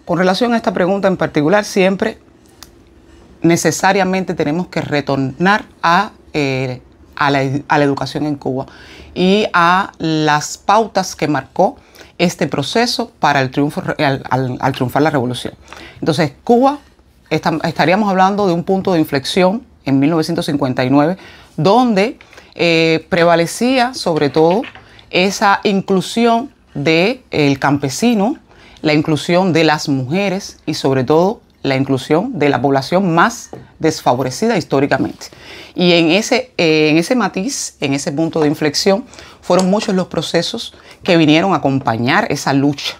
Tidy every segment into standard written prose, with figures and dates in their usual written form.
con relación a esta pregunta en particular, siempre necesariamente tenemos que retornar a la educación en Cuba y a las pautas que marcó este proceso para el triunfo, al triunfar la revolución. Entonces, Cuba, estaríamos hablando de un punto de inflexión en 1959, donde prevalecía sobre todo esa inclusión del campesino, la inclusión de las mujeres y sobre todo la inclusión de la población más desfavorecida históricamente. Y en ese matiz, en ese punto de inflexión, fueron muchos los procesos que vinieron a acompañar esa lucha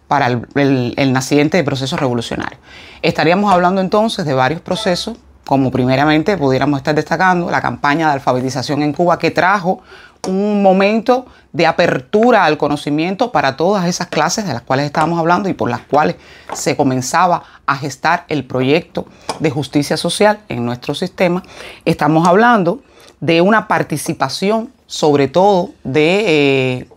para el naciente proceso revolucionario. Estaríamos hablando entonces de varios procesos, como primeramente pudiéramos estar destacando la campaña de alfabetización en Cuba, que trajo un momento de apertura al conocimiento para todas esas clases de las cuales estábamos hablando y por las cuales se comenzaba a gestar el proyecto de justicia social en nuestro sistema. Estamos hablando de una participación sobre todo de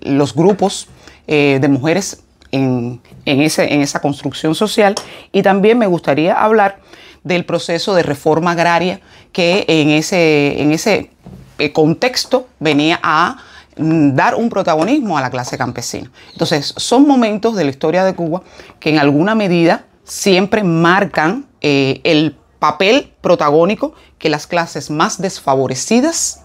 los grupos de mujeres en esa construcción social, y también me gustaría hablar del proceso de reforma agraria que en ese contexto venía a dar un protagonismo a la clase campesina. Entonces, son momentos de la historia de Cuba que en alguna medida siempre marcan el papel protagónico que las clases más desfavorecidas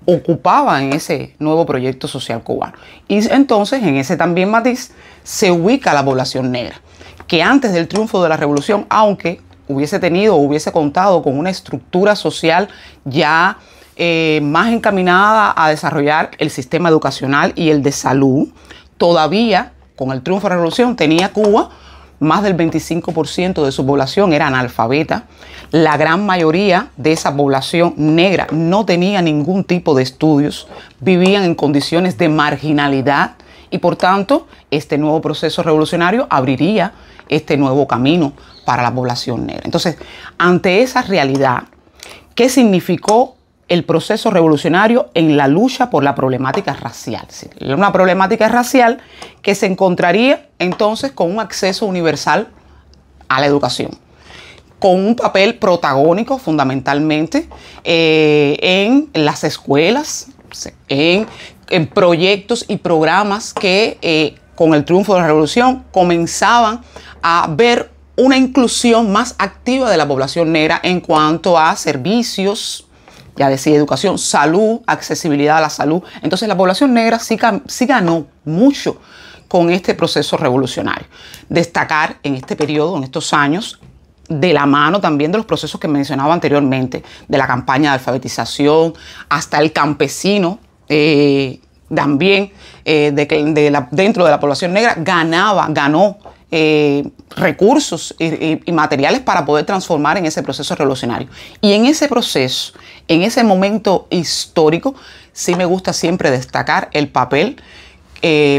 ocupaban en ese nuevo proyecto social cubano. Y entonces, en ese también matiz, se ubica la población negra, que antes del triunfo de la revolución, aunque hubiese contado con una estructura social ya más encaminada a desarrollar el sistema educacional y el de salud, todavía con el triunfo de la revolución tenía Cuba más del 25% de su población era analfabeta. La gran mayoría de esa población negra no tenía ningún tipo de estudios, vivían en condiciones de marginalidad y por tanto este nuevo proceso revolucionario abriría este nuevo camino para la población negra. Entonces, ante esa realidad, ¿qué significó el proceso revolucionario en la lucha por la problemática racial? Una problemática racial que se encontraría entonces con un acceso universal a la educación, con un papel protagónico fundamentalmente en las escuelas, en proyectos y programas que con el triunfo de la revolución comenzaban a ver una inclusión más activa de la población negra en cuanto a servicios, ya decía educación, salud, accesibilidad a la salud. Entonces la población negra sí ganó mucho con este proceso revolucionario. Destacar en este periodo, en estos años, de la mano también de los procesos que mencionaba anteriormente, de la campaña de alfabetización, hasta el campesino, también dentro de la población negra ganó recursos y materiales para poder transformar en ese proceso revolucionario. Y en ese proceso, en ese momento histórico, sí me gusta siempre destacar el papel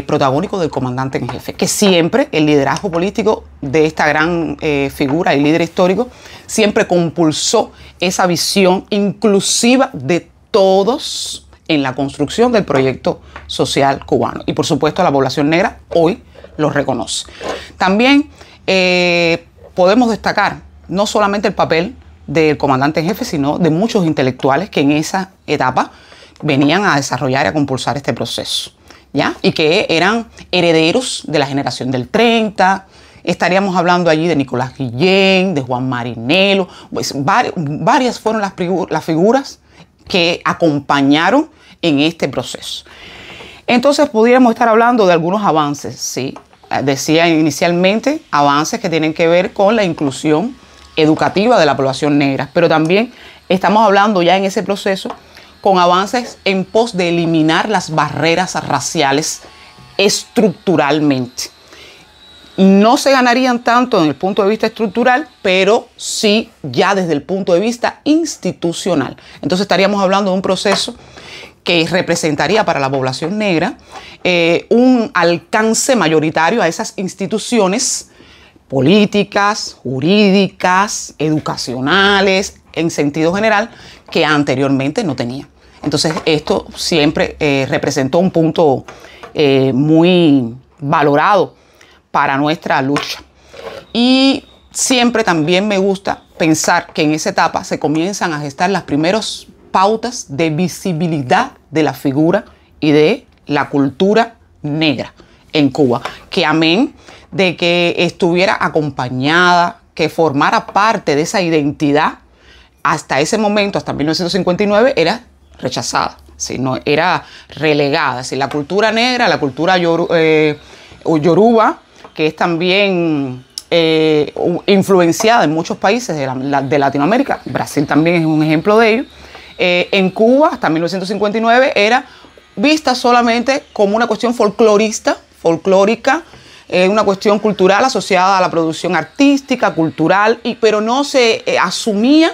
protagónico del comandante en jefe, que siempre el liderazgo político de esta gran figura y líder histórico siempre compulsó esa visión inclusiva de todos en la construcción del proyecto social cubano. Y por supuesto la población negra hoy lo reconoce. También podemos destacar no solamente el papel del comandante en jefe, sino de muchos intelectuales que en esa etapa venían a desarrollar y a compulsar este proceso, ¿ya? Y que eran herederos de la generación del 30. Estaríamos hablando allí de Nicolás Guillén, de Juan Marinelo, pues varias fueron las figuras que acompañaron en este proceso. Entonces pudiéramos estar hablando de algunos avances, ¿sí? Decía inicialmente avances que tienen que ver con la inclusión educativa de la población negra, pero también estamos hablando ya en ese proceso con avances en pos de eliminar las barreras raciales estructuralmente. No se ganarían tanto en el punto de vista estructural, pero sí ya desde el punto de vista institucional. Entonces estaríamos hablando de un proceso que representaría para la población negra un alcance mayoritario a esas instituciones políticas, jurídicas, educacionales, en sentido general, que anteriormente no tenía. Entonces esto siempre representó un punto muy valorado para nuestra lucha. Y siempre también me gusta pensar que en esa etapa se comienzan a gestar las primeras pautas de visibilidad de la figura y de la cultura negra en Cuba, que amén de que estuviera acompañada, que formara parte de esa identidad, hasta ese momento, hasta 1959, era rechazada, ¿sí? No, era relegada. ¿Sí? La cultura negra, la cultura yoruba, que es también influenciada en muchos países de Latinoamérica, Brasil también es un ejemplo de ello, en Cuba hasta 1959 era vista solamente como una cuestión folclórica, una cuestión cultural asociada a la producción artística, cultural, pero no se asumía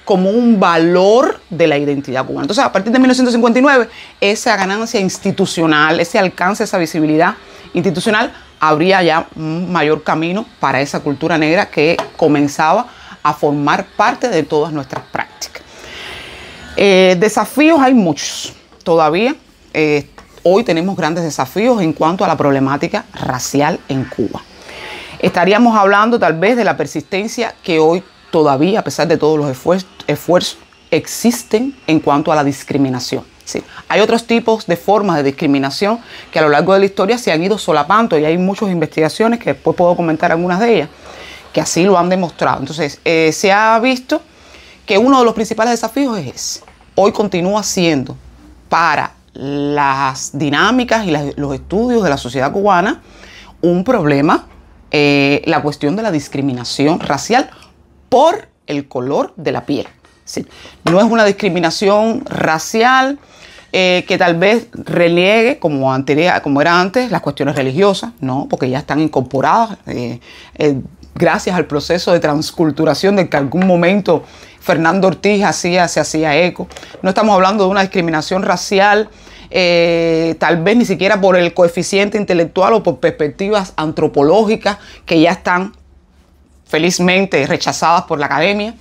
como un valor de la identidad cubana. Entonces, a partir de 1959, esa ganancia institucional, ese alcance, esa visibilidad institucional, habría ya un mayor camino para esa cultura negra que comenzaba a formar parte de todas nuestras prácticas. Desafíos hay muchos todavía. Hoy tenemos grandes desafíos en cuanto a la problemática racial en Cuba. Estaríamos hablando tal vez de la persistencia que hoy todavía, a pesar de todos los esfuerzos, existen en cuanto a la discriminación. Sí. Hay otros tipos de formas de discriminación que a lo largo de la historia se han ido solapando y hay muchas investigaciones que después puedo comentar algunas de ellas que así lo han demostrado. Entonces, se ha visto que uno de los principales desafíos es ese. Hoy continúa siendo para las dinámicas y los estudios de la sociedad cubana un problema la cuestión de la discriminación racial por el color de la piel. Sí. No es una discriminación racial que tal vez reniegue, como era antes, las cuestiones religiosas, no, porque ya están incorporadas gracias al proceso de transculturación del que en algún momento Fernando Ortiz se hacía eco. No estamos hablando de una discriminación racial, tal vez ni siquiera por el coeficiente intelectual o por perspectivas antropológicas que ya están felizmente rechazadas por la academia.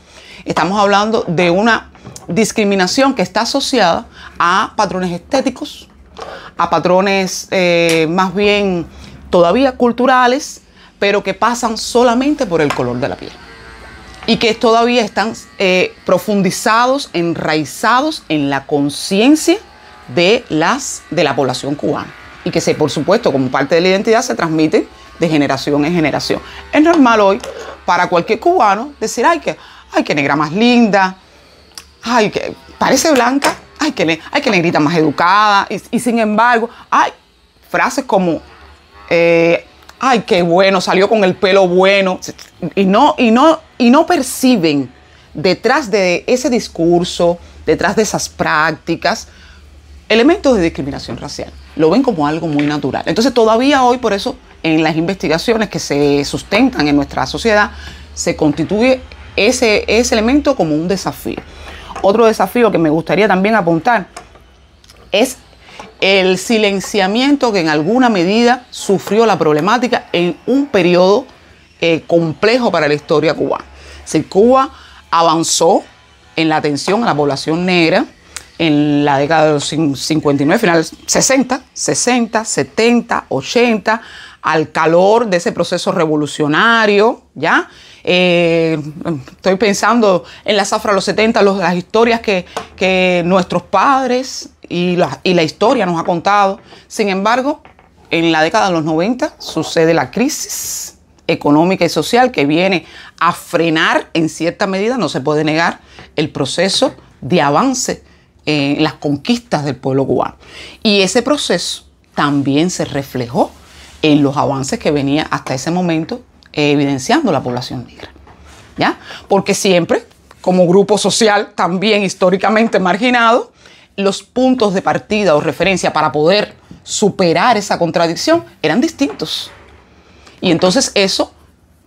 Estamos hablando de una discriminación que está asociada a patrones estéticos, a patrones más bien todavía culturales, pero que pasan solamente por el color de la piel y que todavía están profundizados, enraizados en la conciencia de la población cubana y que por supuesto, como parte de la identidad, se transmiten de generación en generación. Es normal hoy para cualquier cubano decir, ay, que negra más linda, ay, que parece blanca, ay, que negrita más educada, y sin embargo, hay frases como, ay, qué bueno, salió con el pelo bueno, y no perciben detrás de ese discurso, detrás de esas prácticas, elementos de discriminación racial. Lo ven como algo muy natural. Entonces todavía hoy, por eso, en las investigaciones que se sustentan en nuestra sociedad, se constituye ese elemento como un desafío. Otro desafío que me gustaría también apuntar es el silenciamiento que en alguna medida sufrió la problemática en un periodo complejo para la historia cubana. Si Cuba avanzó en la atención a la población negra en la década de los 59, finales 60, 70, 80, al calor de ese proceso revolucionario, ¿ya? Estoy pensando en la zafra de los 70, las historias que nuestros padres y la historia nos ha contado. Sin embargo, en la década de los 90 sucede la crisis económica y social que viene a frenar en cierta medida, no se puede negar, el proceso de avance en las conquistas del pueblo cubano. Y ese proceso también se reflejó en los avances que venía hasta ese momento evidenciando la población negra, ¿ya? Porque siempre, como grupo social también históricamente marginado, los puntos de partida o referencia para poder superar esa contradicción eran distintos. Y entonces eso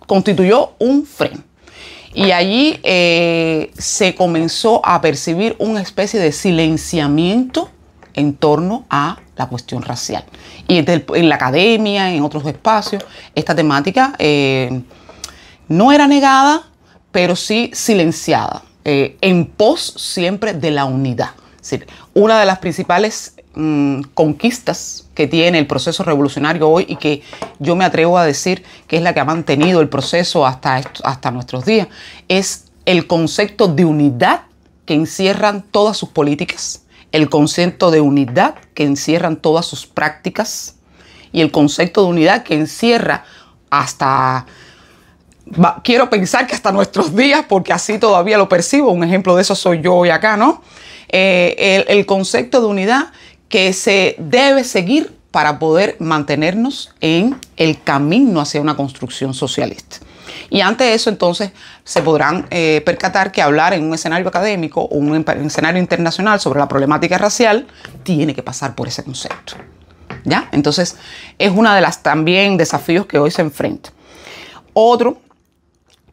constituyó un freno. Y allí se comenzó a percibir una especie de silenciamiento en torno a la cuestión racial. Y en la academia, en otros espacios, esta temática no era negada, pero sí silenciada, en pos siempre de la unidad. Es decir, una de las principales conquistas que tiene el proceso revolucionario hoy y que yo me atrevo a decir que es la que ha mantenido el proceso hasta nuestros días, es el concepto de unidad que encierran todas sus políticas, el concepto de unidad que encierran todas sus prácticas y el concepto de unidad que encierra quiero pensar que hasta nuestros días, porque así todavía lo percibo, un ejemplo de eso soy yo hoy acá, ¿no? El concepto de unidad que se debe seguir para poder mantenernos en el camino hacia una construcción socialista. Y ante eso, entonces, se podrán percatar que hablar en un escenario académico o un escenario internacional sobre la problemática racial tiene que pasar por ese concepto, ¿ya? Entonces, es una de las también desafíos que hoy se enfrenta. Otro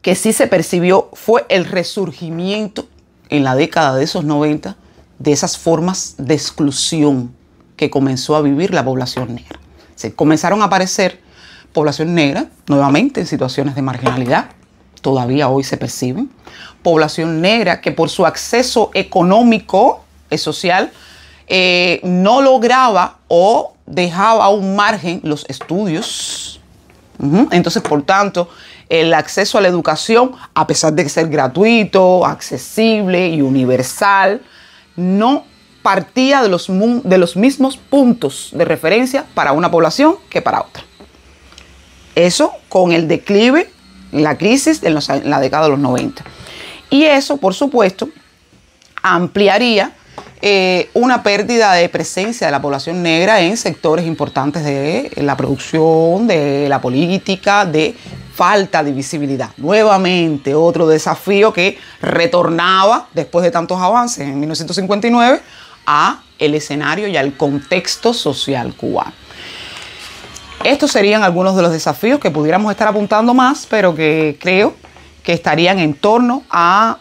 que sí se percibió fue el resurgimiento en la década de esos 90 de esas formas de exclusión que comenzó a vivir la población negra. Se comenzaron a aparecer población negra nuevamente en situaciones de marginalidad, todavía hoy se perciben. Población negra que por su acceso económico y social no lograba o dejaba a un margen los estudios. Entonces, por tanto, el acceso a la educación, a pesar de ser gratuito, accesible y universal, no partía de los mismos puntos de referencia para una población que para otra. Eso con el declive, la crisis en la década de los 90. Y eso, por supuesto, ampliaría una pérdida de presencia de la población negra en sectores importantes de la producción, de la política, de falta de visibilidad. Nuevamente, otro desafío que retornaba después de tantos avances en 1959 a el escenario y al contexto social cubano. Estos serían algunos de los desafíos que pudiéramos estar apuntando más, pero que creo que estarían en torno a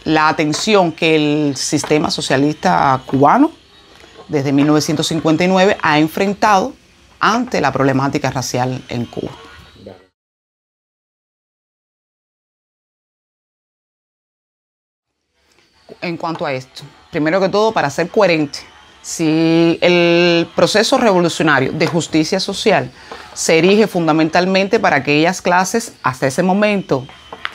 la atención que el sistema socialista cubano desde 1959 ha enfrentado ante la problemática racial en Cuba. En cuanto a esto, primero que todo, para ser coherente, si el proceso revolucionario de justicia social se erige fundamentalmente para aquellas clases hasta ese momento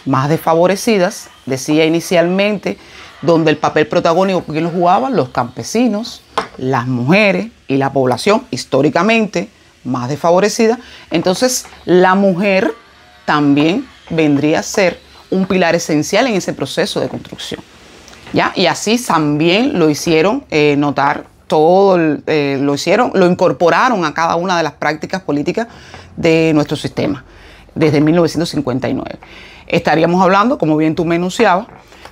más desfavorecidas, decía inicialmente, donde el papel protagónico, ¿quién lo jugaban? Los campesinos, las mujeres y la población históricamente más desfavorecida, entonces la mujer también vendría a ser un pilar esencial en ese proceso de construcción, ¿ya? Y así también lo hicieron notar lo incorporaron a cada una de las prácticas políticas de nuestro sistema desde 1959. Estaríamos hablando, como bien tú me enunciabas,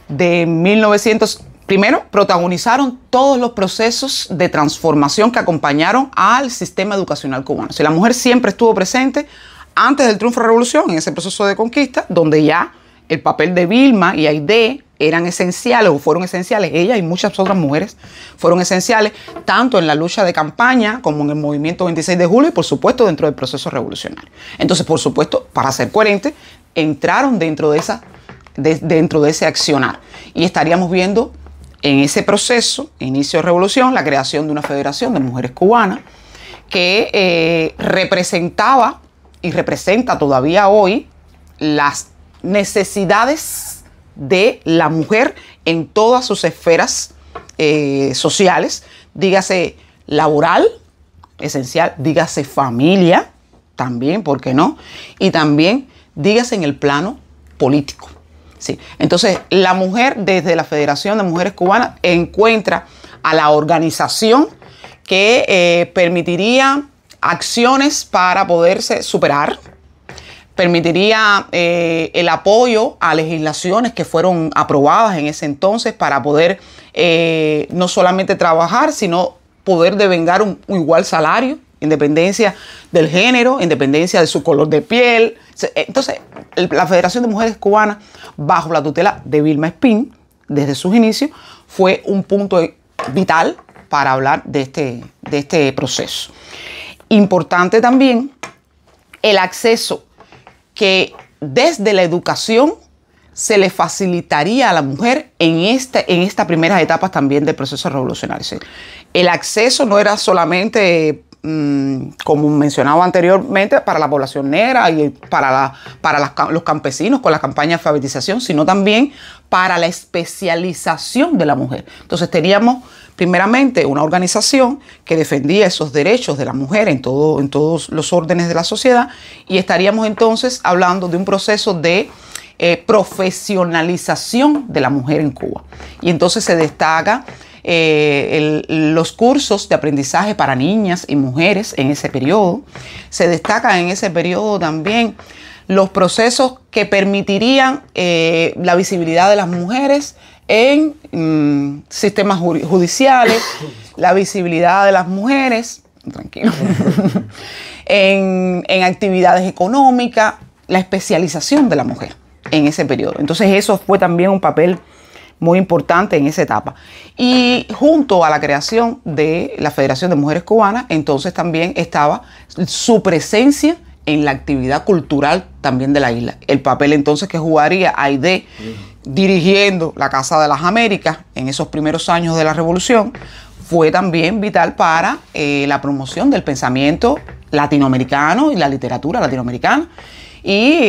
de 1900. Primero, protagonizaron todos los procesos de transformación que acompañaron al sistema educacional cubano. O sea, la mujer siempre estuvo presente antes del triunfo de la revolución, en ese proceso de conquista, donde ya el papel de Vilma y Aide eran esenciales o fueron esenciales. Ella y muchas otras mujeres fueron esenciales tanto en la lucha de campaña como en el movimiento 26 de julio y por supuesto dentro del proceso revolucionario. Entonces, por supuesto, para ser coherente, entraron dentro de ese accionar. Y estaríamos viendo en ese proceso, inicio de revolución, la creación de una federación de mujeres cubanas que representaba y representa todavía hoy las necesidades de la mujer en todas sus esferas sociales, dígase laboral, esencial, dígase familia, también, ¿por qué no? Y también dígase en el plano político. Sí. Entonces, la mujer desde la Federación de Mujeres Cubanas encuentra a la organización que permitiría acciones para poderse superar, permitiría el apoyo a legislaciones que fueron aprobadas en ese entonces para poder no solamente trabajar, sino poder devengar un igual salario, independencia del género, independencia de su color de piel. Entonces, la Federación de Mujeres Cubanas, bajo la tutela de Vilma Espín, desde sus inicios, fue un punto vital para hablar de este proceso. Importante también el acceso que desde la educación se le facilitaría a la mujer en estas primeras etapas también del proceso revolucionario. ¿Sí? El acceso no era solamente, como mencionaba anteriormente, para la población negra y para los campesinos con la campaña de alfabetización, sino también para la especialización de la mujer. Entonces teníamos primeramente una organización que defendía esos derechos de la mujer en todos los órdenes de la sociedad, y estaríamos entonces hablando de un proceso de profesionalización de la mujer en Cuba. Y entonces se destaca los cursos de aprendizaje para niñas y mujeres en ese periodo. Se destaca en ese periodo también los procesos que permitirían la visibilidad de las mujeres en sistemas judiciales, la visibilidad de las mujeres, tranquilo, en actividades económicas, la especialización de la mujer en ese periodo. Entonces eso fue también un papel muy importante en esa etapa. Y junto a la creación de la Federación de Mujeres Cubanas, entonces también estaba su presencia en la actividad cultural también de la isla. El papel entonces que jugaría Aide dirigiendo la Casa de las Américas en esos primeros años de la Revolución fue también vital para la promoción del pensamiento latinoamericano y la literatura latinoamericana. Y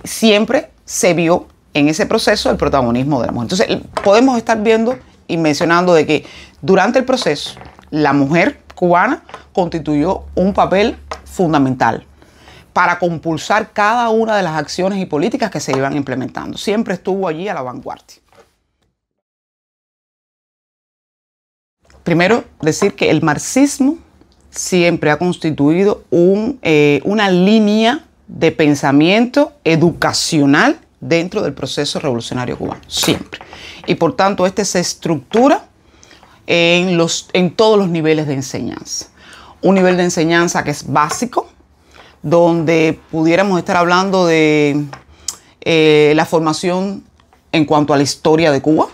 siempre se vio en ese proceso el protagonismo de la mujer. Entonces podemos estar viendo y mencionando de que durante el proceso la mujer cubana constituyó un papel fundamental para compulsar cada una de las acciones y políticas que se iban implementando. Siempre estuvo allí a la vanguardia. Primero, decir que el marxismo siempre ha constituido una línea de pensamiento educacional dentro del proceso revolucionario cubano, siempre. Y por tanto, se estructura en todos los niveles de enseñanza. Un nivel de enseñanza que es básico, donde pudiéramos estar hablando de la formación en cuanto a la historia de Cuba,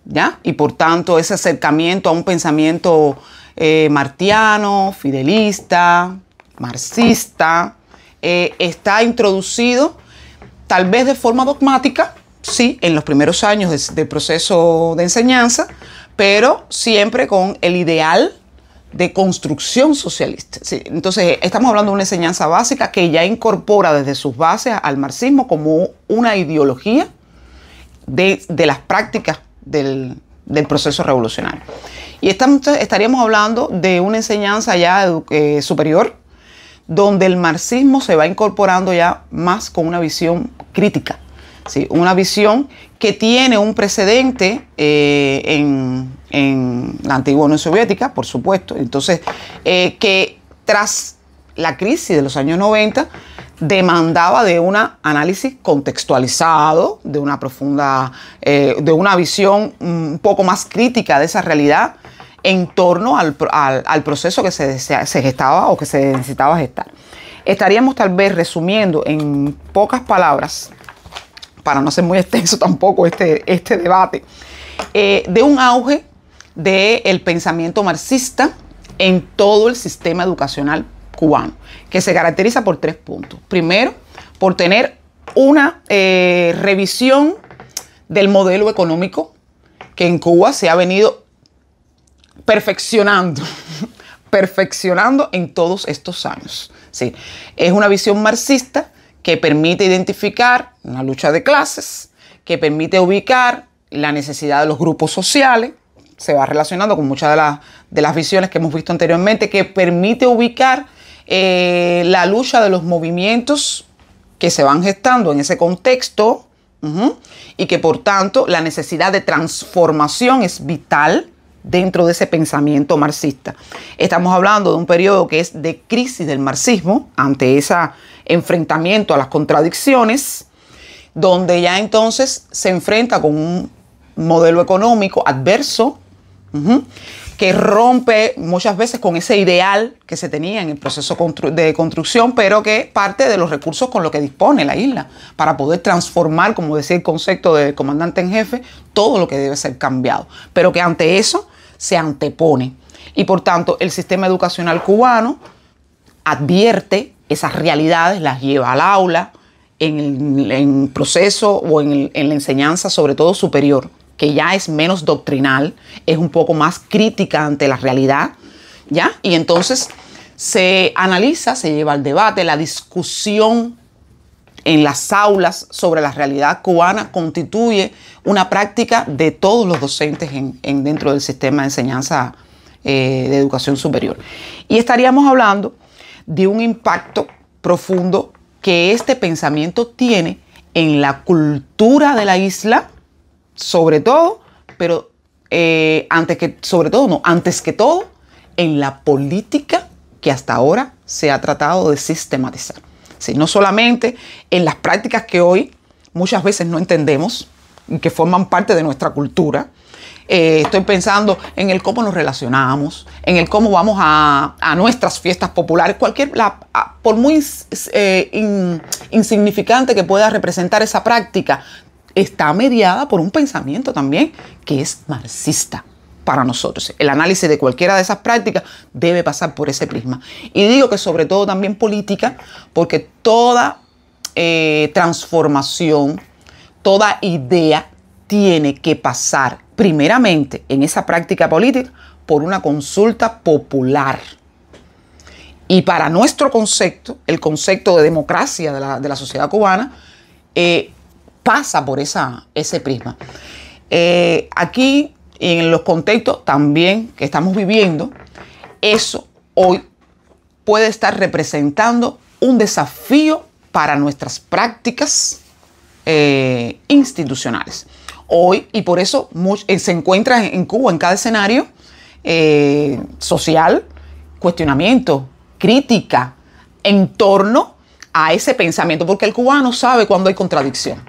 ¿ya? Y por tanto, ese acercamiento a un pensamiento martiano, fidelista, marxista, está introducido tal vez de forma dogmática, sí, en los primeros años del proceso de enseñanza, pero siempre con el ideal de construcción socialista. Sí, entonces, estamos hablando de una enseñanza básica que ya incorpora desde sus bases al marxismo como una ideología de las prácticas del proceso revolucionario. Y estaríamos hablando de una enseñanza ya superior, donde el marxismo se va incorporando ya más con una visión crítica, ¿sí? Una visión que tiene un precedente en la antigua Unión Soviética, por supuesto. Entonces, que tras la crisis de los años 90 demandaba de un análisis contextualizado, de una profunda, de una visión un poco más crítica de esa realidad en torno al proceso que se gestaba o que se necesitaba gestar. Estaríamos tal vez resumiendo en pocas palabras, para no ser muy extenso tampoco este debate, de un auge del pensamiento marxista en todo el sistema educacional cubano, que se caracteriza por 3 puntos. Primero, por tener una revisión del modelo económico que en Cuba se ha venido perfeccionando en todos estos años. Sí, es una visión marxista que permite identificar una lucha de clases, que permite ubicar la necesidad de los grupos sociales, se va relacionando con muchas de las visiones que hemos visto anteriormente, que permite ubicar la lucha de los movimientos que se van gestando en ese contexto, y que por tanto la necesidad de transformación es vital dentro de ese pensamiento marxista. Estamos hablando de un periodo que es de crisis del marxismo ante ese enfrentamiento a las contradicciones, donde ya entonces se enfrenta con un modelo económico adverso, que rompe muchas veces con ese ideal que se tenía en el proceso de construcción, pero que parte de los recursos con los que dispone la isla para poder transformar, como decía el concepto del comandante en jefe, todo lo que debe ser cambiado. Pero que ante eso se antepone. Y por tanto, el sistema educacional cubano advierte esas realidades, las lleva al aula en proceso o en la enseñanza, sobre todo superior, que ya es menos doctrinal, es un poco más crítica ante la realidad, ¿ya? Y entonces se analiza, se lleva al debate, la discusión en las aulas sobre la realidad cubana constituye una práctica de todos los docentes dentro del sistema de enseñanza de educación superior. Y estaríamos hablando de un impacto profundo que este pensamiento tiene en la cultura de la isla, sobre todo, pero antes que todo, en la política que hasta ahora se ha tratado de sistematizar. Sí, no solamente en las prácticas que hoy muchas veces no entendemos y que forman parte de nuestra cultura. Estoy pensando en el cómo nos relacionamos, en el cómo vamos a nuestras fiestas populares, por muy insignificante que pueda representar esa práctica, está mediada por un pensamiento también que es marxista para nosotros. El análisis de cualquiera de esas prácticas debe pasar por ese prisma. Y digo que sobre todo también política, porque toda transformación, toda idea tiene que pasar primeramente en esa práctica política por una consulta popular. Y para nuestro concepto, el concepto de democracia de la sociedad cubana, pasa por ese prisma. Aquí, en los contextos también que estamos viviendo, eso hoy puede estar representando un desafío para nuestras prácticas institucionales. Hoy, y por eso se encuentra en Cuba, en cada escenario social, cuestionamiento, crítica en torno a ese pensamiento, porque el cubano sabe cuando hay contradicción,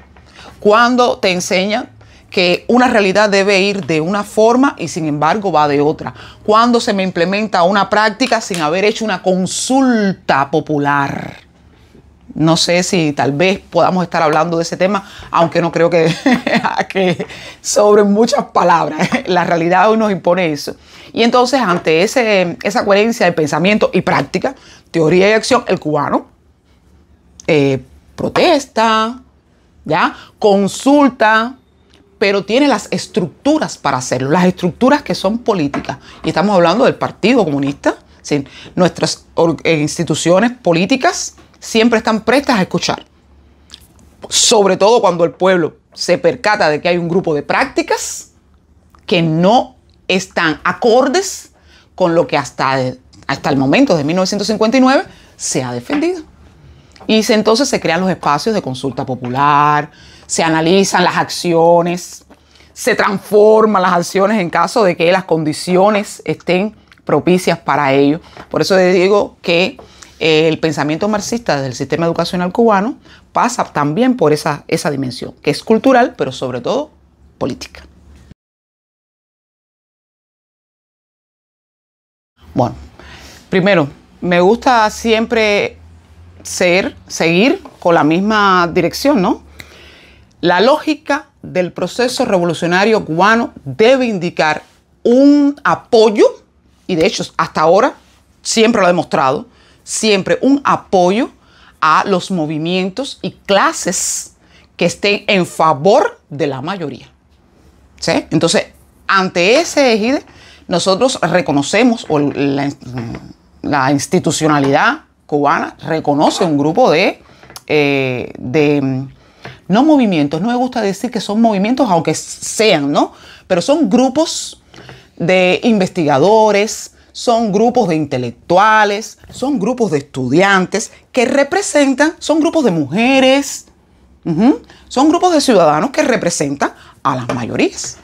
cuando te enseñan que una realidad debe ir de una forma y sin embargo va de otra, cuando se me implementa una práctica sin haber hecho una consulta popular. No sé si tal vez podamos estar hablando de ese tema, aunque no creo que sobren muchas palabras. La realidad hoy nos impone eso. Y entonces, ante esa coherencia de pensamiento y práctica, teoría y acción, el cubano protesta, ¿ya? Consulta, pero tiene las estructuras para hacerlo, las estructuras que son políticas. Y estamos hablando del Partido Comunista. ¿Sí? Nuestras instituciones políticas siempre están prestas a escuchar, sobre todo cuando el pueblo se percata de que hay un grupo de prácticas que no están acordes con lo que hasta el momento de 1959 se ha defendido. Y entonces se crean los espacios de consulta popular, se analizan las acciones, se transforman las acciones en caso de que las condiciones estén propicias para ello. Por eso les digo que el pensamiento marxista del sistema educacional cubano pasa también por esa dimensión, que es cultural, pero sobre todo política. Bueno, primero, me gusta siempre seguir con la misma dirección, ¿no? La lógica del proceso revolucionario cubano debe indicar un apoyo, y de hecho hasta ahora siempre lo ha demostrado, siempre un apoyo a los movimientos y clases que estén en favor de la mayoría. ¿Sí? Entonces, ante ese égide, nosotros reconocemos, o la institucionalidad cubana reconoce un grupo de no movimientos, no me gusta decir que son movimientos, aunque sean, ¿no? Pero son grupos de investigadores, son grupos de intelectuales, son grupos de estudiantes que representan, son grupos de mujeres, son grupos de ciudadanos que representan a las mayorías.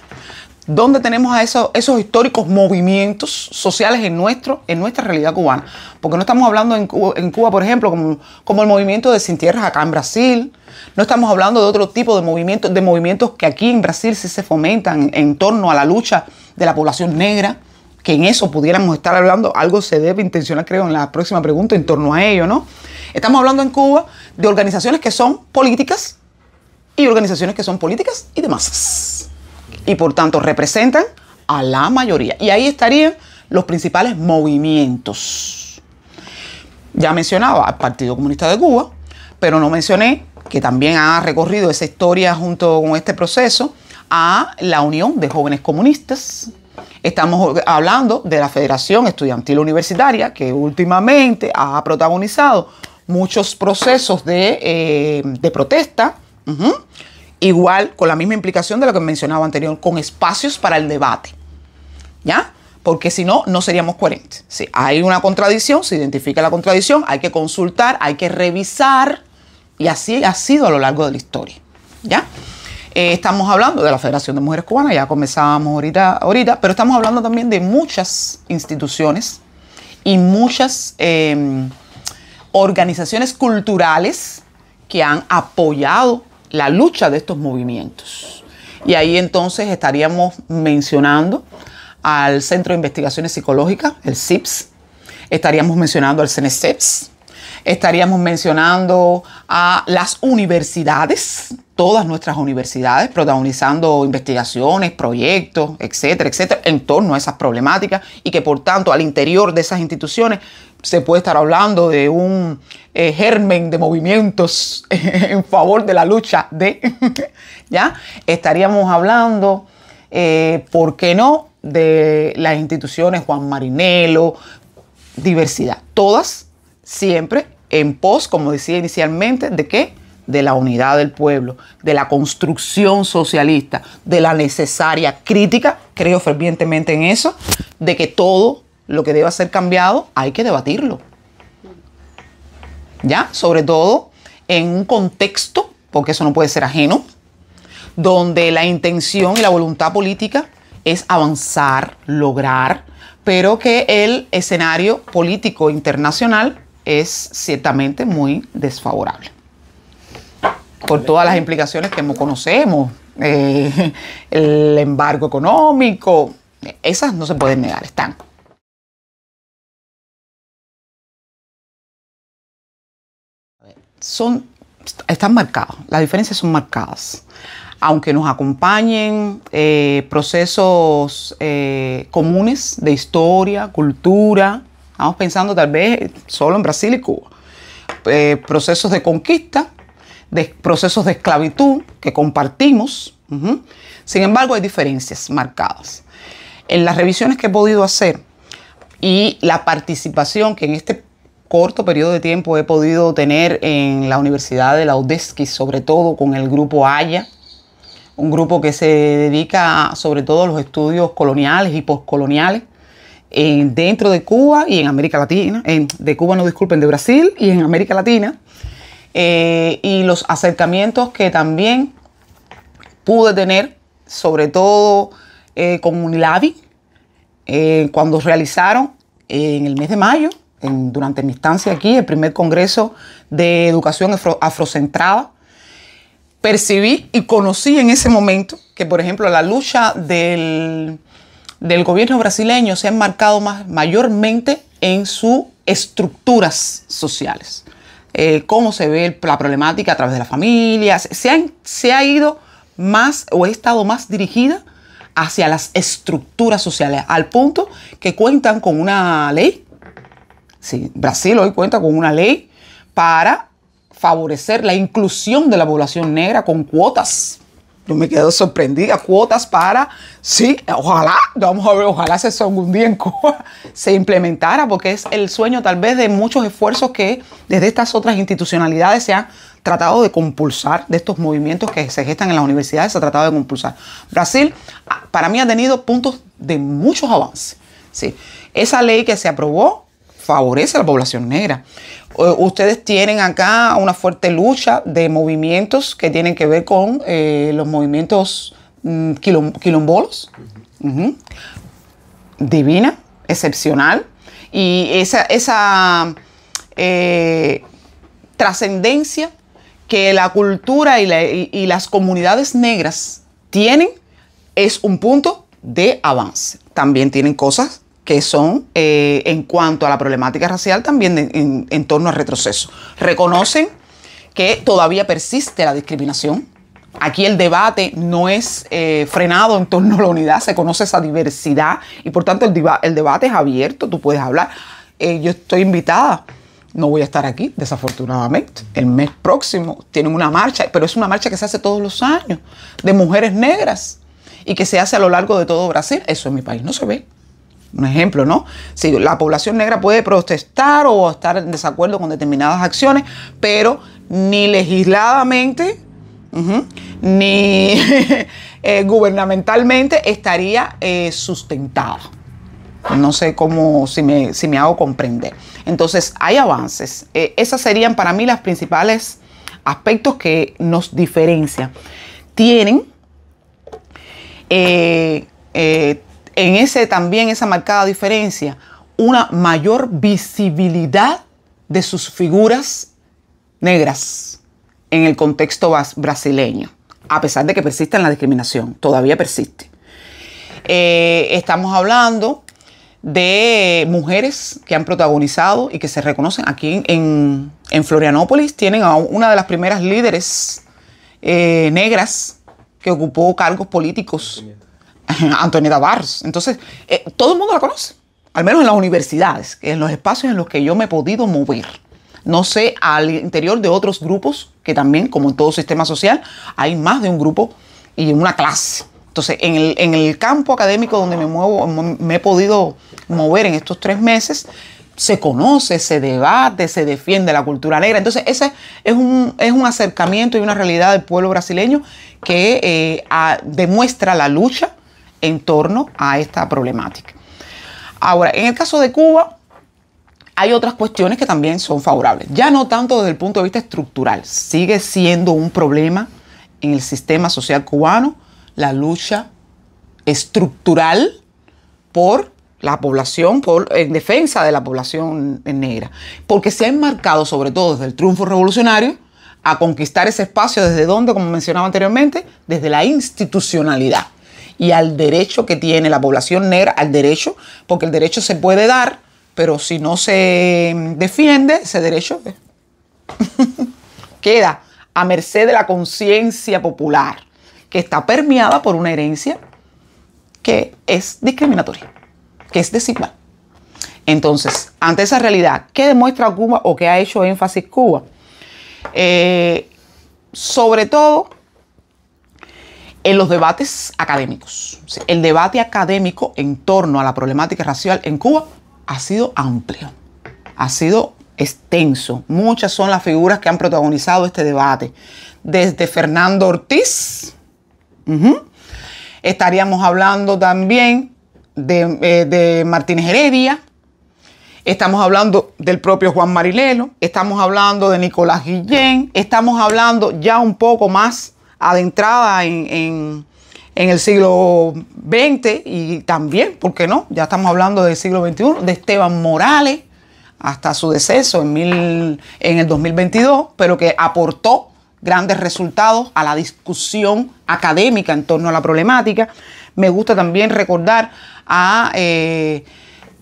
¿Dónde tenemos a esos históricos movimientos sociales en nuestra realidad cubana? Porque no estamos hablando en Cuba, por ejemplo, como el movimiento de Sin Tierras acá en Brasil. No estamos hablando de otro tipo de movimientos que aquí en Brasil sí se fomentan en torno a la lucha de la población negra, que en eso pudiéramos estar hablando. Algo se debe intencionar, creo, en la próxima pregunta en torno a ello, ¿no? Estamos hablando en Cuba de organizaciones que son políticas y organizaciones que son políticas y de masas. Y por tanto representan a la mayoría. Y ahí estarían los principales movimientos. Ya mencionaba al Partido Comunista de Cuba, pero no mencioné que también ha recorrido esa historia junto con este proceso, a la Unión de Jóvenes Comunistas. Estamos hablando de la Federación Estudiantil Universitaria, que últimamente ha protagonizado muchos procesos de protesta, igual con la misma implicación de lo que mencionaba anterior, con espacios para el debate, ¿ya? Porque si no, no seríamos coherentes. Si hay una contradicción, se identifica la contradicción, hay que consultar, hay que revisar, y así ha sido a lo largo de la historia, ¿ya? Estamos hablando de la Federación de Mujeres Cubanas, ya comenzábamos ahorita, pero estamos hablando también de muchas instituciones y muchas organizaciones culturales que han apoyado la lucha de estos movimientos. Y ahí entonces estaríamos mencionando al Centro de Investigaciones Psicológicas, el CIPS, estaríamos mencionando al CENESEPS, estaríamos mencionando a las universidades, todas nuestras universidades, protagonizando investigaciones, proyectos, etcétera, etcétera, en torno a esas problemáticas, y que por tanto al interior de esas instituciones se puede estar hablando de un germen de movimientos en favor de la lucha ¿ya? Estaríamos hablando, ¿por qué no?, de las instituciones Juan Marinelo, diversidad, todas siempre en pos, como decía inicialmente, ¿de qué? De la unidad del pueblo, de la construcción socialista, de la necesaria crítica, creo fervientemente en eso, de que todo lo que deba ser cambiado hay que debatirlo, ¿ya? Sobre todo en un contexto, porque eso no puede ser ajeno, donde la intención y la voluntad política es avanzar, lograr, pero que el escenario político internacional es ciertamente muy desfavorable. Por todas las implicaciones que conocemos, el embargo económico, esas no se pueden negar, están. Están marcadas, las diferencias son marcadas. Aunque nos acompañen procesos comunes de historia, cultura, estamos pensando tal vez solo en Brasil y Cuba, procesos de conquista, procesos de esclavitud que compartimos. Sin embargo, hay diferencias marcadas. En las revisiones que he podido hacer y la participación que en este corto periodo de tiempo he podido tener en la Universidad de la UDESC, sobre todo con el grupo Haya, un grupo que se dedica sobre todo a los estudios coloniales y postcoloniales dentro de Cuba y en América Latina, de Cuba no, disculpen, de Brasil y en América Latina, y los acercamientos que también pude tener, sobre todo con UNILABI, cuando realizaron en el mes de mayo, durante mi estancia aquí, el primer Congreso de Educación Afrocentrada. Percibí y conocí en ese momento que, por ejemplo, la lucha del gobierno brasileño se ha enmarcado mayormente en sus estructuras sociales. Cómo se ve la problemática a través de la familia. Se ha ido más, o ha estado más dirigida hacia las estructuras sociales, al punto que cuentan con una ley. Sí, Brasil hoy cuenta con una ley para favorecer la inclusión de la población negra con cuotas. Yo me quedo sorprendida, cuotas para, sí, ojalá, vamos a ver, ojalá eso algún día en Cuba se implementara, porque es el sueño tal vez de muchos esfuerzos que desde estas otras institucionalidades se han tratado de compulsar, de estos movimientos que se gestan en las universidades, se ha tratado de compulsar. Brasil, para mí, ha tenido puntos de muchos avances. Sí. Esa ley que se aprobó favorece a la población negra. Ustedes tienen acá una fuerte lucha de movimientos que tienen que ver con los movimientos quilombolos. Divina, excepcional. Y esa trascendencia que la cultura y las comunidades negras tienen es un punto de avance. También tienen cosas que son, en cuanto a la problemática racial, también en torno al retroceso. Reconocen que todavía persiste la discriminación. Aquí el debate no es frenado en torno a la unidad, se conoce esa diversidad y por tanto el debate es abierto, tú puedes hablar. Yo estoy invitada no voy a estar aquí, desafortunadamente. El mes próximo tienen una marcha, pero es una marcha que se hace todos los años, de mujeres negras, y que se hace a lo largo de todo Brasil. Eso en mi país no se ve. Un ejemplo, ¿no? Si la población negra puede protestar o estar en desacuerdo con determinadas acciones, pero ni legisladamente, ni gubernamentalmente estaría sustentada. No sé cómo, si me hago comprender. Entonces, hay avances. Esas serían para mí las principales aspectos que nos diferencian. Tienen en esa marcada diferencia, una mayor visibilidad de sus figuras negras en el contexto brasileño, a pesar de que persiste la discriminación, todavía persiste. Estamos hablando de mujeres que han protagonizado y que se reconocen aquí en Florianópolis. Tienen a una de las primeras líderes negras que ocupó cargos políticos, Antonieta Barros. Entonces, todo el mundo la conoce, al menos en las universidades, en los espacios en los que yo me he podido mover. No sé, al interior de otros grupos, que también, como en todo sistema social, hay más de un grupo y una clase. Entonces, en el campo académico donde me muevo, me he podido mover en estos 3 meses, se conoce, se debate, se defiende la cultura negra. Entonces, ese es un acercamiento y una realidad del pueblo brasileño que demuestra la lucha en torno a esta problemática. Ahora, en el caso de Cuba, hay otras cuestiones que también son favorables. Ya no tanto desde el punto de vista estructural. Sigue siendo un problema en el sistema social cubano la lucha estructural por la población, en defensa de la población negra. Porque se ha enmarcado, sobre todo desde el triunfo revolucionario, a conquistar ese espacio desde donde, como mencionaba anteriormente, desde la institucionalidad y al derecho que tiene la población negra, al derecho, porque el derecho se puede dar, pero si no se defiende, ese derecho queda a merced de la conciencia popular, que está permeada por una herencia que es discriminatoria, que es desigual. Entonces, ante esa realidad, ¿qué demuestra Cuba o qué ha hecho énfasis Cuba? Sobre todo en los debates académicos. El debate académico en torno a la problemática racial en Cuba ha sido amplio, ha sido extenso. Muchas son las figuras que han protagonizado este debate. Desde Fernando Ortiz, estaríamos hablando también de Martínez Heredia, estamos hablando del propio Juan Marilelo, estamos hablando de Nicolás Guillén, estamos hablando ya un poco más adentrada en el siglo XX y también, ¿por qué no? Ya estamos hablando del siglo XXI, de Esteban Morales, hasta su deceso en el 2022, pero que aportó grandes resultados a la discusión académica en torno a la problemática. Me gusta también recordar a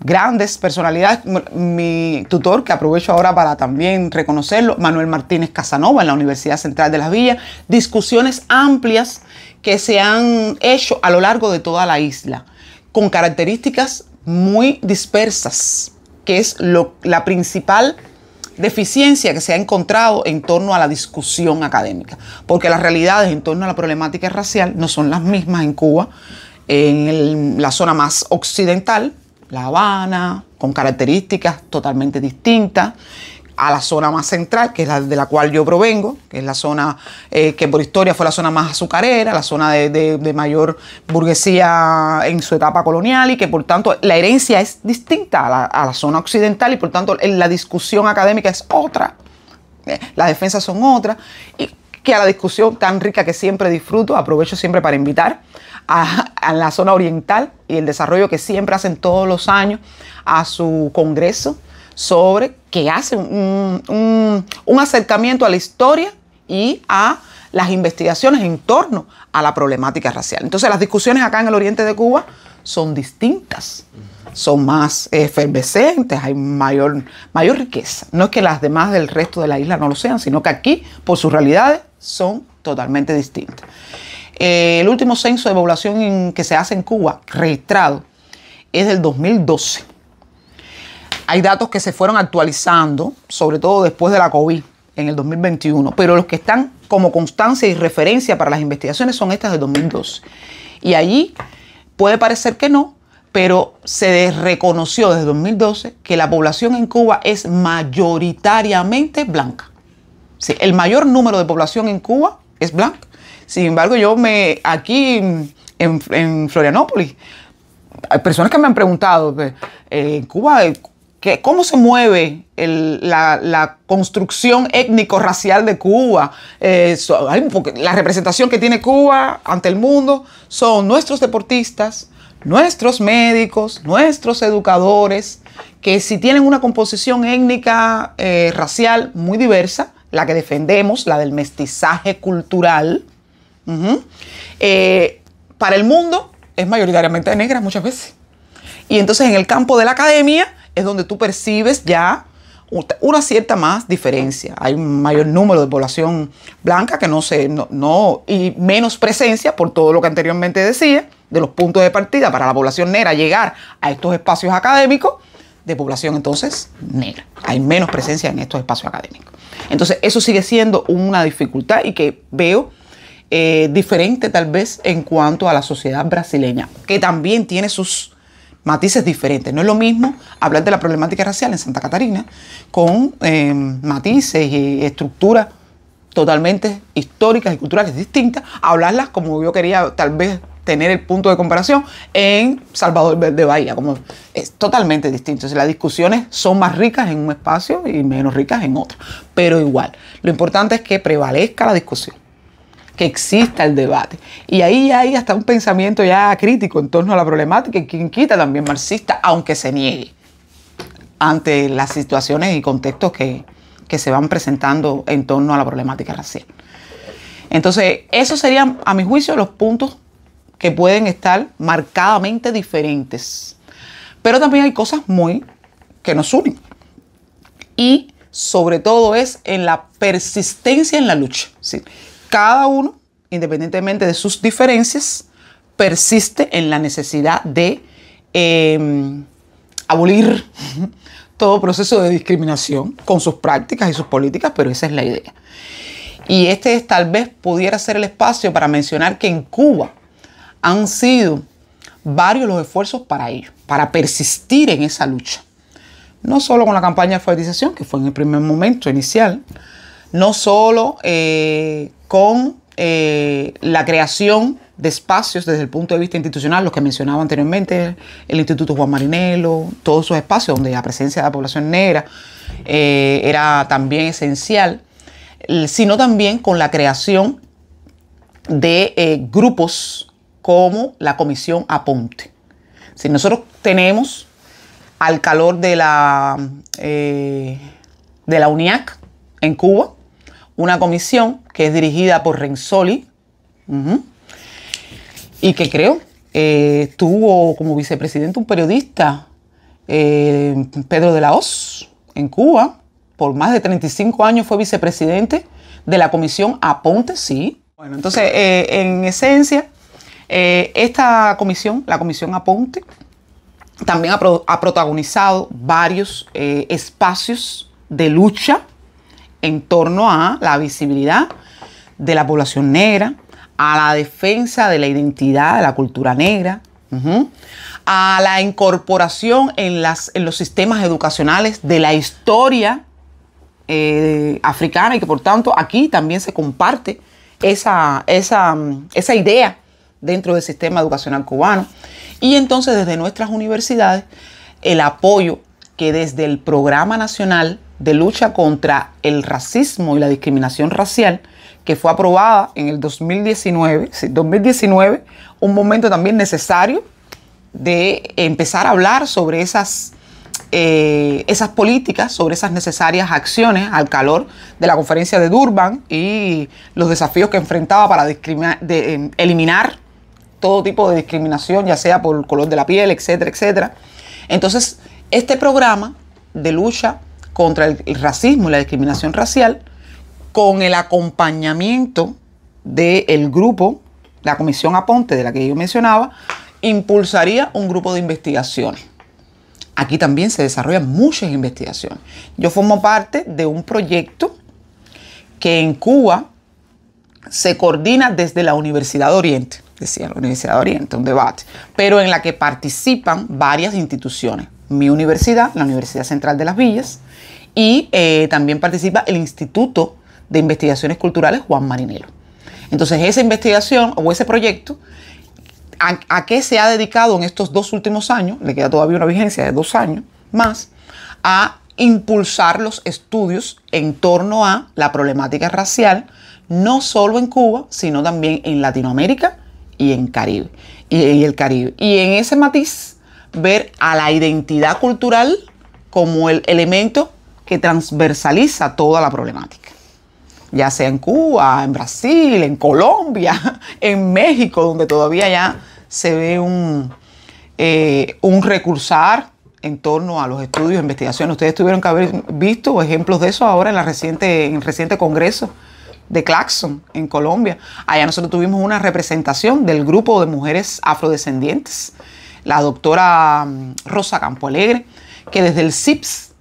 grandes personalidades, mi tutor, que aprovecho ahora para también reconocerlo, Manuel Martínez Casanova en la Universidad Central de Las Villas, discusiones amplias que se han hecho a lo largo de toda la isla, con características muy dispersas, que es la principal deficiencia que se ha encontrado en torno a la discusión académica, porque las realidades en torno a la problemática racial no son las mismas en Cuba, en la zona más occidental, La Habana, con características totalmente distintas, a la zona más central, que es la de la cual yo provengo, que es la zona que por historia fue la zona más azucarera, la zona de mayor burguesía en su etapa colonial, y que por tanto la herencia es distinta a la zona occidental, y por tanto la discusión académica es otra, las defensas son otras, y que a la discusión tan rica que siempre disfruto, aprovecho siempre para invitar a la zona oriental y el desarrollo que siempre hacen todos los años a su congreso, sobre que hace un acercamiento a la historia y a las investigaciones en torno a la problemática racial. Entonces las discusiones acá en el oriente de Cuba son distintas, son más efervescentes, hay mayor riqueza. No es que las demás del resto de la isla no lo sean, sino que aquí, por sus realidades, son totalmente distintas. El último censo de población que se hace en Cuba, registrado, es del 2012. Hay datos que se fueron actualizando, sobre todo después de la COVID, en el 2021, pero los que están como constancia y referencia para las investigaciones son estas de 2012. Y allí puede parecer que no, pero se reconoció desde 2012 que la población en Cuba es mayoritariamente blanca. Sí, el mayor número de población en Cuba es blanca. Sin embargo, aquí en Florianópolis, hay personas que me han preguntado, en Cuba, ¿cómo se mueve la construcción étnico-racial de Cuba? La representación que tiene Cuba ante el mundo son nuestros deportistas, nuestros médicos, nuestros educadores, que si tienen una composición étnica racial muy diversa, la que defendemos, la del mestizaje cultural, para el mundo es mayoritariamente negra muchas veces. Y entonces en el campo de la academia es donde tú percibes ya una cierta más diferencia. Hay un mayor número de población blanca que y menos presencia, por todo lo que anteriormente decía, de los puntos de partida para la población negra llegar a estos espacios académicos, de población entonces negra. Hay menos presencia en estos espacios académicos. Entonces eso sigue siendo una dificultad y que veo diferente tal vez en cuanto a la sociedad brasileña, que también tiene sus matices diferentes. No es lo mismo hablar de la problemática racial en Santa Catarina con matices y estructuras totalmente históricas y culturales distintas, a hablarlas como yo quería tal vez tener el punto de comparación en Salvador de Bahía, como es totalmente distinto. O sea, las discusiones son más ricas en un espacio y menos ricas en otro, pero igual. Lo importante es que prevalezca la discusión, que exista el debate. Y ahí hay hasta un pensamiento ya crítico en torno a la problemática, y quien quita también marxista, aunque se niegue ante las situaciones y contextos que se van presentando en torno a la problemática racial. Entonces, esos serían, a mi juicio, los puntos que pueden estar marcadamente diferentes. Pero también hay cosas que nos unen. Y sobre todo es en la persistencia en la lucha. ¿Sí? Cada uno, independientemente de sus diferencias, persiste en la necesidad de abolir todo proceso de discriminación con sus prácticas y sus políticas, pero esa es la idea. Y tal vez pudiera ser el espacio para mencionar que en Cuba han sido varios los esfuerzos para ello, para persistir en esa lucha. No solo con la campaña de alfabetización, que fue en el primer momento inicial, no solo con la creación de espacios desde el punto de vista institucional, los que mencionaba anteriormente, el Instituto Juan Marinelo, todos esos espacios donde la presencia de la población negra era también esencial, sino también con la creación de grupos como la Comisión Aponte. Si nosotros tenemos, al calor de la UNIAC en Cuba, una comisión que es dirigida por Renzoli, y que creo tuvo como vicepresidente un periodista, Pedro de la Hoz, en Cuba. Por más de 35 años fue vicepresidente de la Comisión Aponte, sí. Bueno, entonces, en esencia, esta comisión, la Comisión Aponte, también ha protagonizado varios espacios de lucha en torno a la visibilidad de la población negra, a la defensa de la identidad de la cultura negra, a la incorporación en los sistemas educacionales de la historia africana, y que por tanto aquí también se comparte esa idea dentro del sistema educacional cubano. Y entonces desde nuestras universidades el apoyo que desde el Programa Nacional de Lucha contra el Racismo y la Discriminación Racial, que fue aprobada en el 2019, un momento también necesario de empezar a hablar sobre esas políticas, sobre esas necesarias acciones al calor de la conferencia de Durban y los desafíos que enfrentaba para eliminar todo tipo de discriminación, ya sea por el color de la piel, etcétera, etcétera. Entonces, este programa de lucha contra el racismo y la discriminación racial, con el acompañamiento del grupo, la Comisión Aponte de la que yo mencionaba, impulsaría un grupo de investigaciones aquí también se desarrollan muchas investigaciones. Yo formo parte de un proyecto que en Cuba se coordina desde la Universidad de Oriente, decía la Universidad de Oriente, un debate, pero en la que participan varias instituciones. Mi universidad, la Universidad Central de las Villas, y también participa el Instituto de Investigaciones Culturales Juan Marinelo. Entonces, esa investigación o ese proyecto, ¿a qué se ha dedicado en estos 2 últimos años? Le queda todavía una vigencia de 2 años más, a impulsar los estudios en torno a la problemática racial, no solo en Cuba, sino también en Latinoamérica y en Caribe, y el Caribe. Y en ese matiz, ver a la identidad cultural como el elemento que transversaliza toda la problemática. Ya sea en Cuba, en Brasil, en Colombia, en México, donde todavía ya se ve un recursar en torno a los estudios e investigaciones. Ustedes tuvieron que haber visto ejemplos de eso ahora en el reciente congreso de Claxon en Colombia. Allá nosotros tuvimos una representación del grupo de mujeres afrodescendientes, la doctora Rosa Campo Alegre, que desde el CIPS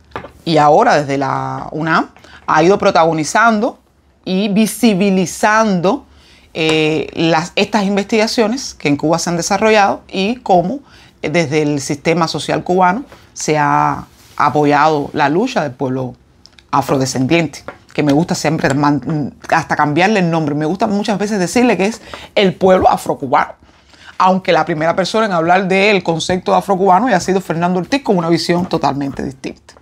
y ahora desde la UNAM ha ido protagonizando y visibilizando estas investigaciones que en Cuba se han desarrollado y cómo desde el sistema social cubano se ha apoyado la lucha del pueblo afrodescendiente, que me gusta siempre hasta cambiarle el nombre. Me gusta muchas veces decirle que es el pueblo afrocubano, aunque la primera persona en hablar del concepto de afrocubano haya sido Fernando Ortiz con una visión totalmente distinta.